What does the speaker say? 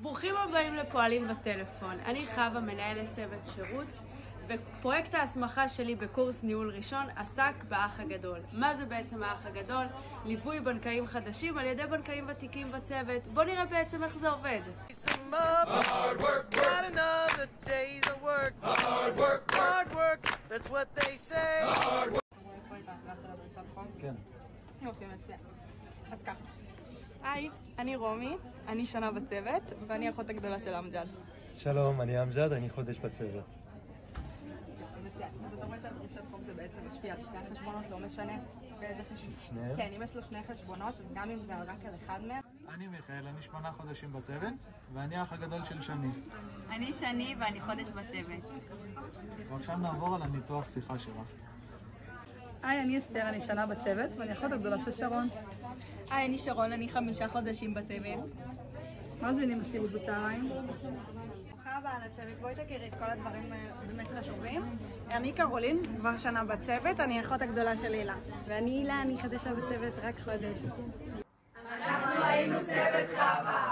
ברוכים הבאים לפועלים בטלפון. אני חווה, מנהלת צוות שירות, ופרויקט ההסמכה שלי בקורס ניהול ראשון עסק באח הגדול. מה זה בעצם האח הגדול? ליווי בנקאים חדשים על ידי בנקאים ותיקים בצוות. בוא נראה בעצם איך זה עובד. כן. יופי, מצוין. אז ככה. היי, אני רומי, אני שנה בצוות, ואני האחות הגדולה של אמג'ד. שלום, אני אמג'ד, אני חודש בצוות. מצוין. אז אתה רואה שהדרישת חוב זה בעצם משפיע על שני החשבונות, לא משנה באיזה חשבון. שניהם? כן, אם יש לו שני חשבונות, אז גם אם זה רק על אחד מהם. אני מיכאל, אני 8 חודשים בצוות, ואני האח הגדול של שני. אני שני ואני חודש בצוות. ועכשיו נעבור על הניתוח שיחה שלך. היי, אני אסתר, אני שנה בצוות, ואני אחות הגדולה של שרון. היי, אני שרון, אני 5 חודשים בצוות. מה מזמינים בסיבוס בצהריים? ברוכה הבאה לצוות, בואי תכירי את כל הדברים באמת חשובים. אני קרולין, כבר שנה בצוות, אני האחות הגדולה של הילה. ואני הילה, אני חדשה בצוות רק חודש. אנחנו היינו צוות חווה.